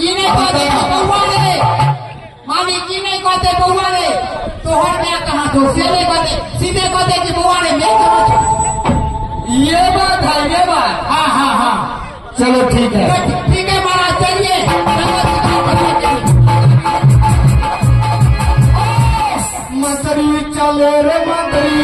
इन्हें कहते बउआ रे मालिक इन्हें कहते बउआ रे तो हर में कहा तो सीधे कहते कि बउआ रे मैं कहा। ये बात है ये बात। हाँ हाँ हाँ चलो ठीक है महाराज चलिए। मंत्री चले रे मंत्री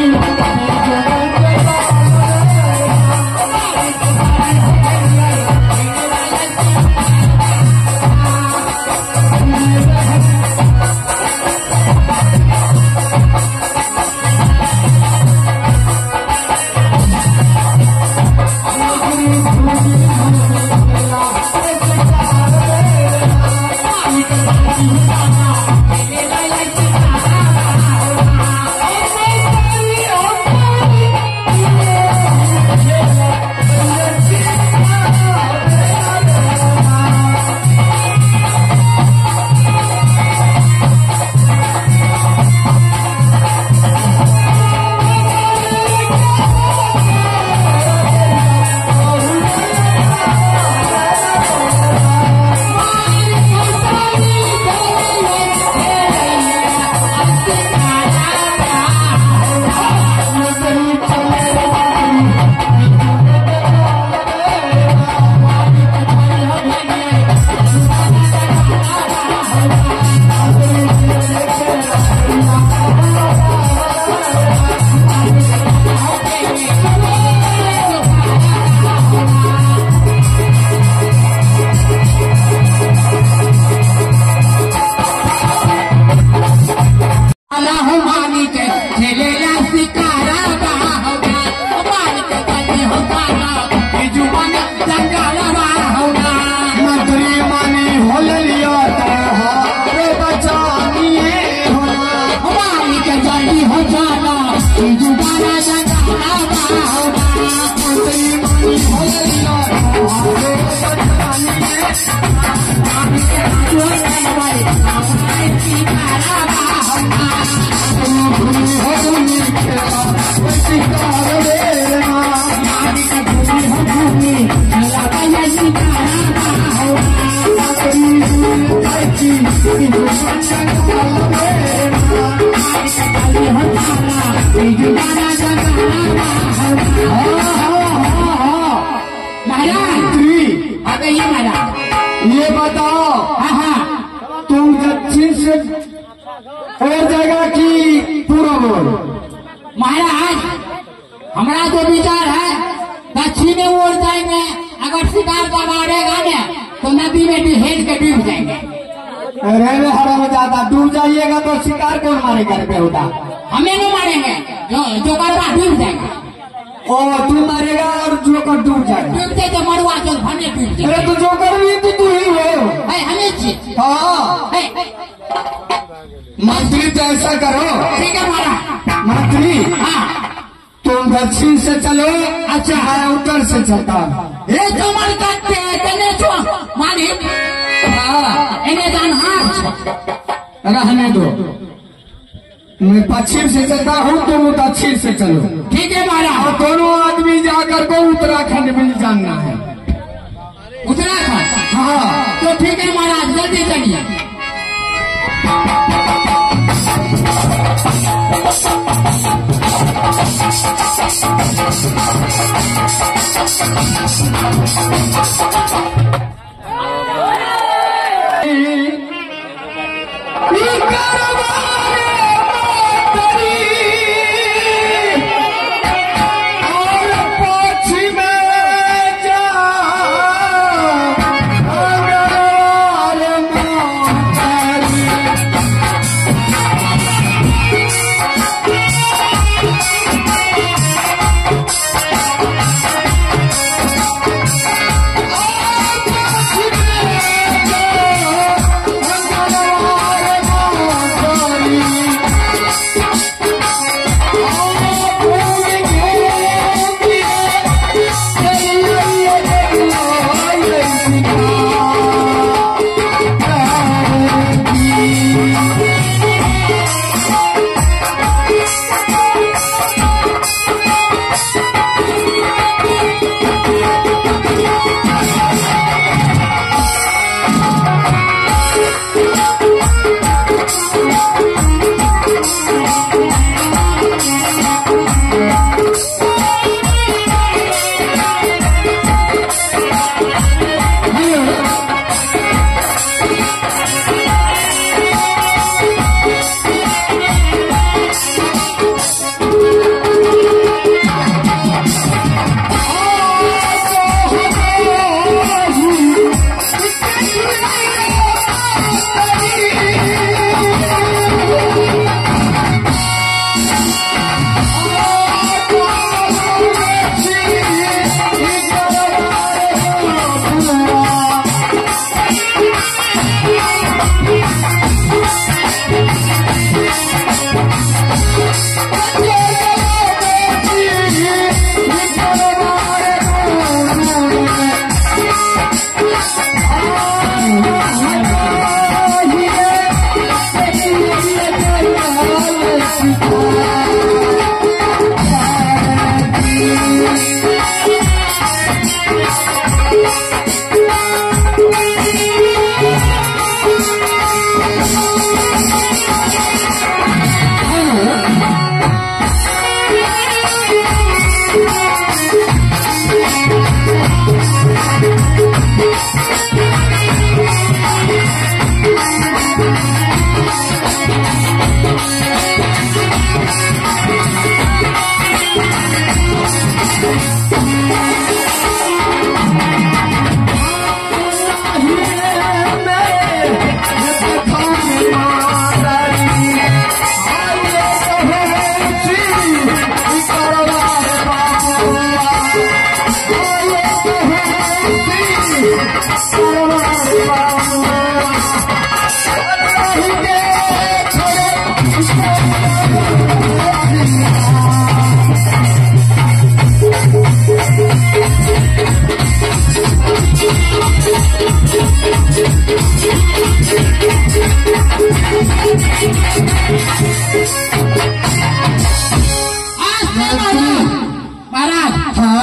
ये बताओ तुम दक्षिण से और जगह की पूर्व ओर। महाराज हमारा जो विचार है दक्षिण ओर जाएंगे, अगर शिकार का मारेगा ना तो नदी में भी हेल के डूब जाएंगे। रेलवे हरा में ज्यादा डूब जाइएगा तो शिकार कौन मारेगा रे बेहुदा? हमें नहीं मारेंगे, जो करवा डूब जाएंगे। और तू मारेगा और जोकर डूब जाएगा। डूबते तो मरुआ तो भने डूब जाएगा। अरे तो जोकर भी तो तू ही हो। हमें चीज हाँ मंत्री तो ऐसा करो। ठीक है महाराज। मंत्री हाँ तुम दक्षिण से चलो। अच्छा मैं उत्तर से चलता। ये तो मन करते मालिक इन्हें रहने दो। मैं पश्चिम से चलता हूँ तुम दक्षिण से चलो। ठीक है महाराज। और दोनों आदमी जाकर को उत्तराखंड में जाना है। उत्तराखंड? हाँ तो ठीक है महाराज जल्दी चलिए।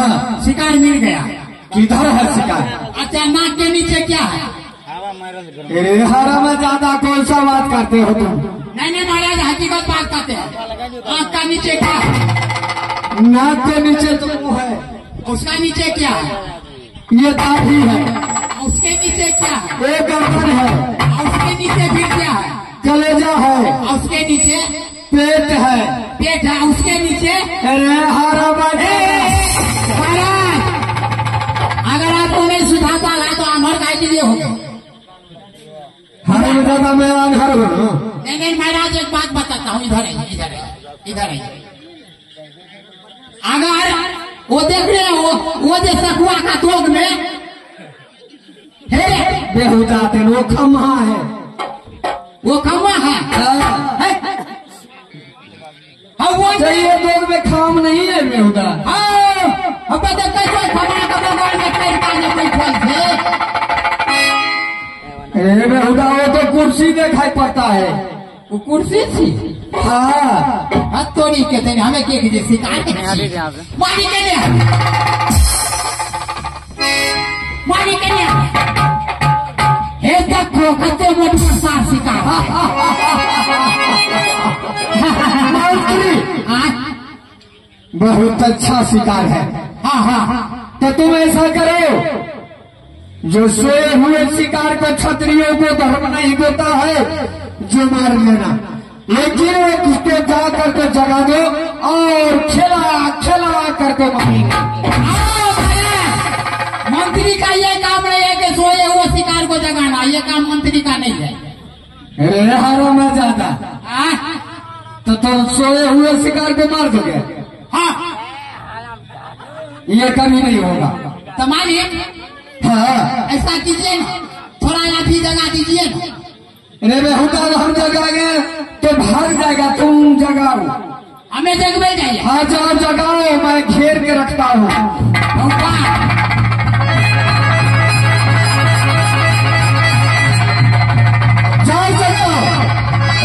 हाँ शिकार मिल गया। किधर है शिकार? अच्छा, नाक के नीचे क्या है? अरे हराम ज्यादा कौन सा बात करते हो तुम? नहीं नहीं महाराज, हकीकत बात करते हैं। आँख का नीचे क्या है? नाक के नीचे तो मुंह है। उसका नीचे क्या है? ये दाढ़ी है। उसके नीचे क्या है? एक गर्दन है। उसके नीचे फिर क्या है? कलेजा है। उसके नीचे पेट है। पेट है। उसके नीचे अरे हराम महाराज, अगर आपको नहीं सुधारता है तो आमर का के लिए होगा। हराम ज्यादा मैं आंधर हूँ। नहीं नहीं महाराज, एक बात बताता हूँ। इधर है, इधर है, इधर है। अगर वो देख रहे हो, वो जो सकुआ का तोग में है, बेहुदा तेन वो खम्हा है। वो खम्मा है। हाँ, वो ये दोग में खाम नहीं है बेहुदा। अब देखते कोई खम्मा का बगल में पैसा नहीं बैठल थे। अरे बेहुदा वो तो कुर्सी दिखाई पड़ता है। वो कुर्सी थी। हाँ हथौड़ी के थे, हमें के कीजिए सिखाते मानी के लिए, मानी के लिए। हे देखो कते मोट प्रसाद सिखा। बहुत अच्छा शिकार है। हाँ हाँ हाँ। तो तुम ऐसा करो, जो सोए हुए शिकार को क्षत्रियों को धर्म नहीं देता है, जो मार लेना, लेकिन उसको जा करके जगा दो और खिला खिला करके मारेंगे। मंत्री का ये काम नहीं है कि सोए हुए शिकार को जगाना, ये काम मंत्री का नहीं है। अरे हारो में ज्यादा तो तुम सोए हुए शिकार को मार दोगे? हाँ, ये कभी नहीं होगा। तो मानिए हाँ ऐसा कीजिए ना, थोड़ा लाठी जगा दीजिए ना। अरे बेहुदा हम जगाएंगे तो भाग जाएगा, तुम जगाओ। हमें जगवे जाइए। हाँ जाओ जगाओ, मैं घेर के रखता हूँ। जाओ जगाओ।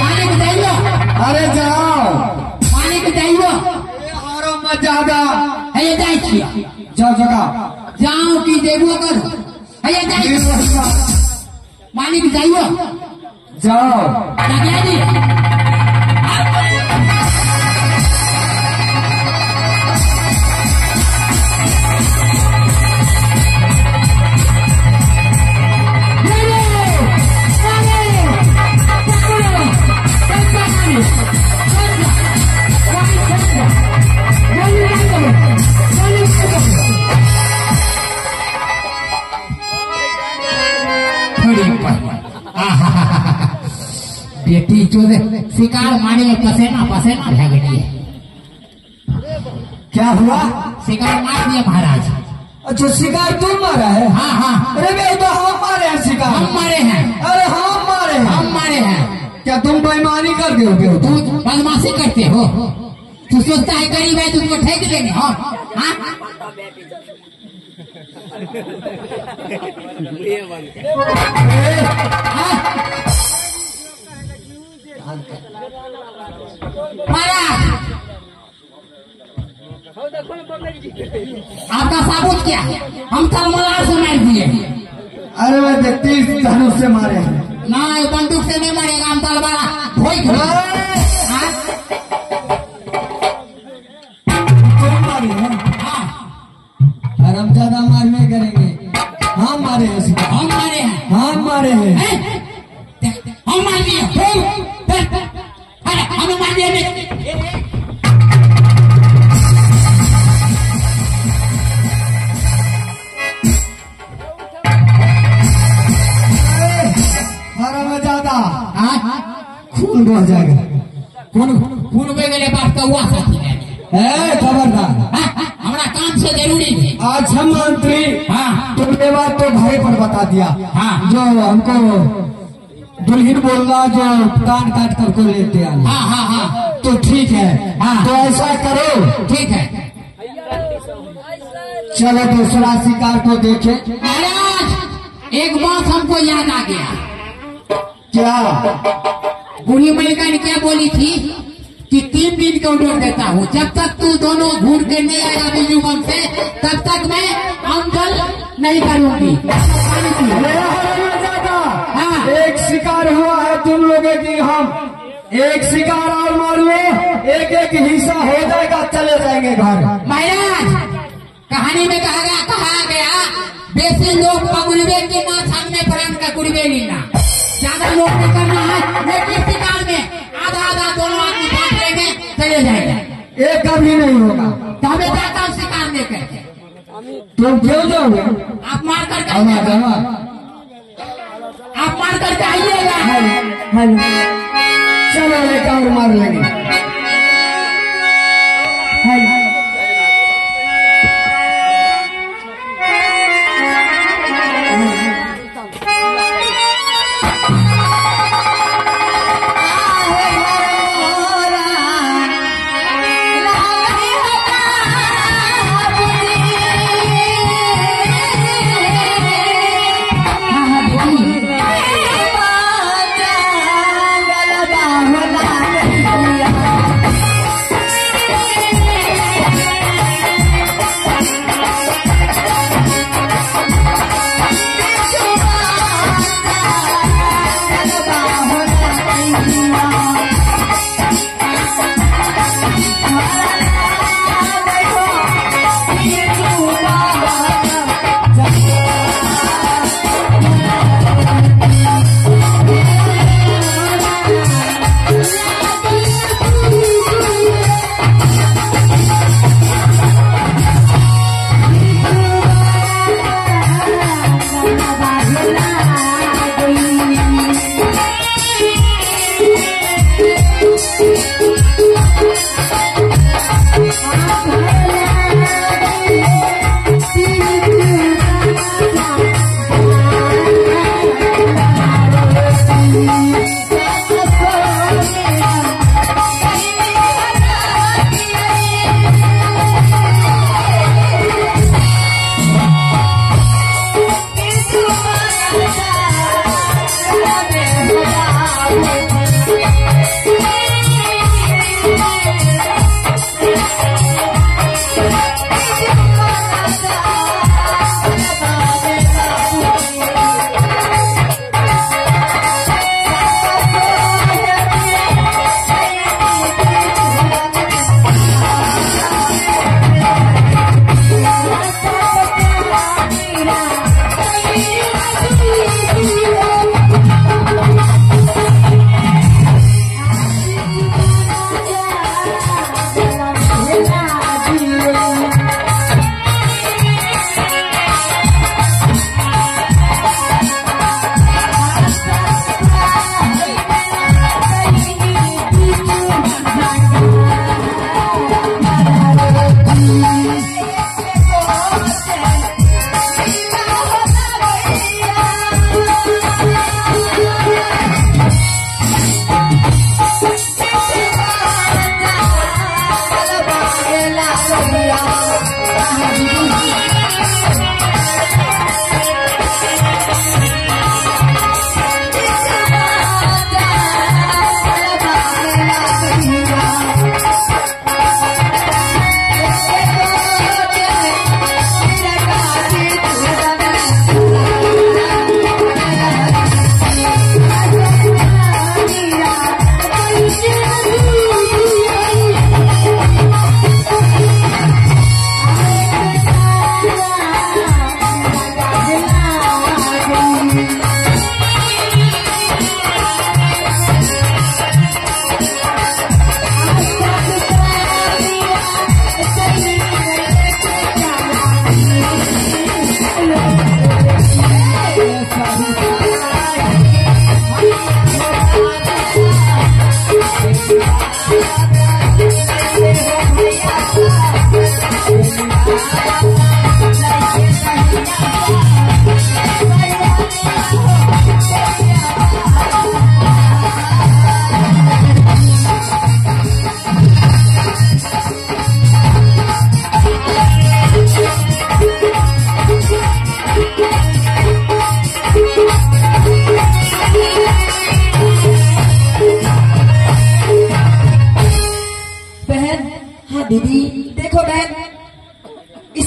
मालिक जाइयो। अरे जाओ। मालिक जाइयो। हारो मत ज्यादा है ये जाए छिया। जाओ जगाओ। जाओ की देवो करो। है ये जाए। मालिक जाइयो। जाओ जगह दी। बेटी जो शिकार मारे में पसेना पसेना रह गई है। क्या हुआ? शिकार मार दिए महाराज। अच्छा शिकार तुम मारा है? हाँ हाँ। अरे बे तो हम मारे हैं शिकार। हम मारे हैं। अरे हम मारे हैं। हम मारे हैं। क्या तुम बेईमानी कर दोगे? तू बदमाशी करते हो। तू सोचता है गरीब है तुमको ठेक लेंगे? हाँ आपका साबुत क्या है? हम तरमलार से मार दिए। अरे मैं 30 धनुष से मारे हैं। ना बंदूक से नहीं मारेगा, हम तलवार भोई हम ज्यादा मार नहीं करेंगे। हम मारे हैं शिकार। हम मारे हैं। हम मारे हैं। हम मार दिए। अरे हमें मार दिया नहीं। खून बह जाएगा। खून बह गए बात का हुआ साथी है खबरदार। हमारा काम से जरूरी है। अच्छा मंत्री, हाँ तुमने बात तो भाई पर बता दिया। हाँ जो हमको दुल्हन बोल रहा, जो कान काट करके लेते आए। हाँ हाँ हाँ तो ठीक है। हाँ तो ऐसा करो, ठीक है। चलो दूसरा शिकार को देखे। महाराज एक बात हमको याद आ गया। क्या? बूढ़ी मलिका ने क्या बोली थी कि 3 दिन का ऑर्डर देता हूँ, जब तक तू दोनों घूर के नहीं आएगा बिजू बम से तब तक मैं अंकल नहीं करूंगी। मेरा होना चाहता। हाँ। एक शिकार हुआ है तुम लोगों की, हम एक शिकार और मार लो, एक एक हिस्सा हो जाएगा, चले जाएंगे घर। महाराज कहानी में कहा गया बेसी लोग पगुड़बे की ना सामने प्राण का कुड़बे ना, ज्यादा लोग नहीं करना है। लेकिन शिकार में आधा दोनों आदमी बांट लेंगे, चले जाएंगे। एक कभी नहीं होगा। तो हमें जाता हूँ शिकार लेकर। तुम क्यों जाओगे? आप मार कर आइएगा। आप मार करके आइएगा। चलो एक और मार लेंगे।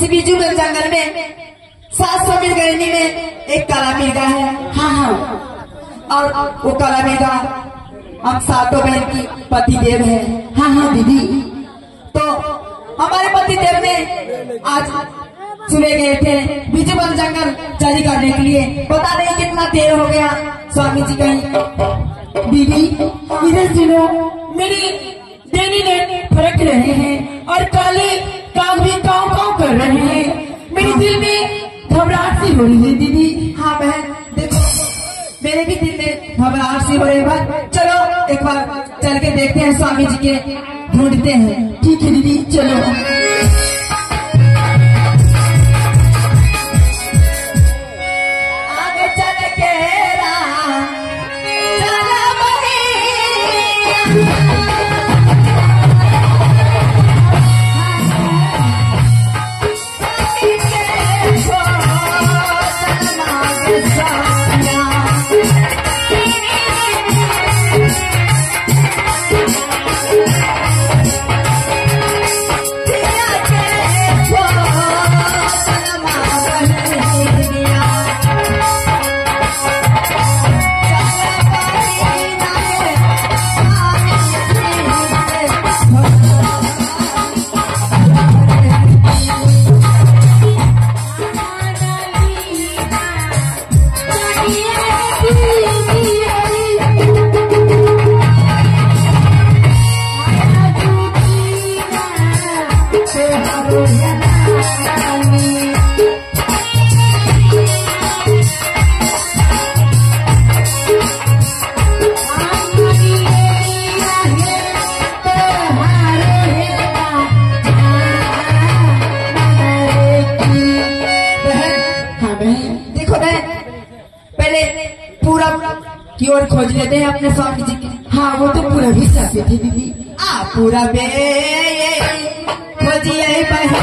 बीजू में जंगल में 700 मील गहरी में एक काला मिर्गा है। हाँ हाँ, और वो काला मिर्गा हम 7 बहन की पतिदेव है। हाँ हाँ दीदी, तो हमारे पतिदेव ने आज सुबह गए थे बीजूबन जंगल चरी करने के लिए। पता नहीं कितना देर हो गया। स्वामी जी कहीं दीदी इधर सुनो, मेरी देवी ने फरक रहे हैं और काले काग भी काव काव कर रहे हैं। मेरे दिल में घबराहट सी हो रही है दीदी। हाँ बहन देखो, मेरे भी दिल में घबराहट सी हो रही है। चलो एक बार चल के देखते हैं, स्वामी जी के ढूंढते हैं। ठीक है दीदी चलो। की ओर खोज लेते हैं अपने स्वामी जी के। हाँ वो तो पूरा भी चाहती थी दीदी। पूरा बे खोजिए बहन।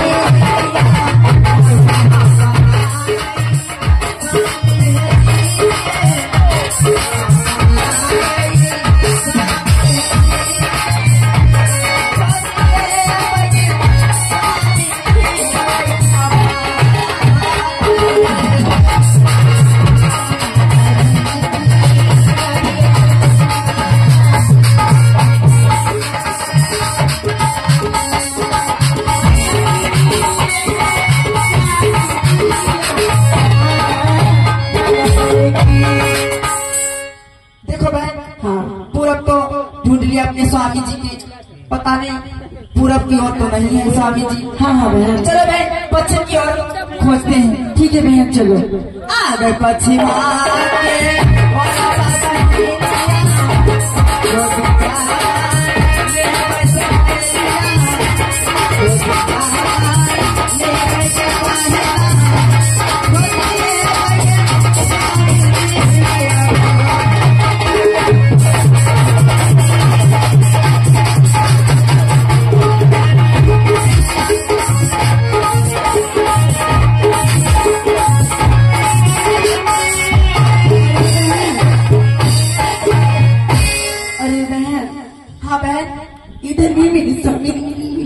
अपने स्वामी जी के, पता नहीं पूरब की ओर तो नहीं है स्वामी जी। हाँ हाँ बहन चलो बहन पश्चिम की ओर खोजते हैं। ठीक है बहन चलो। आ गए पश्चिम इधर भी मेरी स्वामी मिली।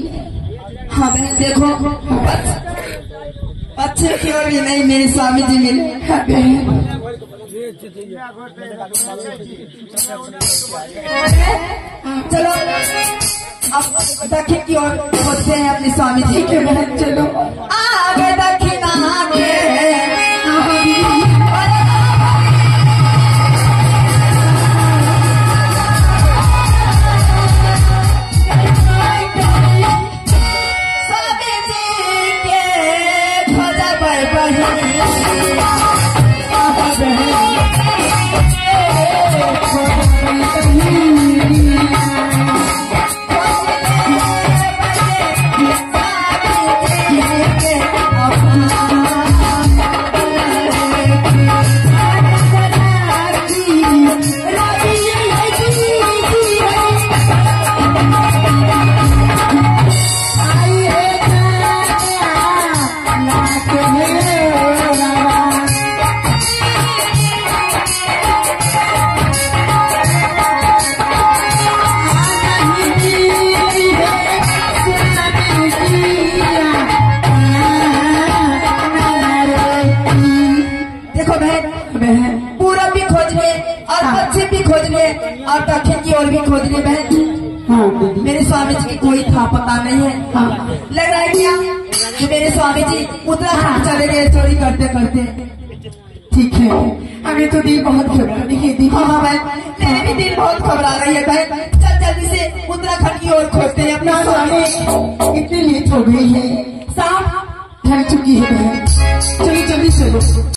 हाँ बहन देखो अच्छे की ओर भी नहीं मेरी स्वामी जी मिले। हाँ बहन चलो अब दक्षिण की ओर खोजते हैं अपने स्वामी जी के। बहन चलो आगे दक्षिण आगे। और दक्षिण की ओर भी खोज लिए बहन। हाँ दीदी। मेरे स्वामी जी की कोई था पता नहीं है। हाँ। लग रहा है क्या कि मेरे स्वामी जी उत्तराखंड चले गए चोरी करते करते। ठीक है, अभी तो दिल बहुत घबरा रही है दीदी। हाँ बहन, मेरे भी दिल बहुत घबरा रही है बहन। चल जल्दी से उत्तराखंड की ओर खोजते हैं अपना स्वामी। इतनी लेट हो गई है, साहब थक चुकी है बहन, चलो जल्दी चलो।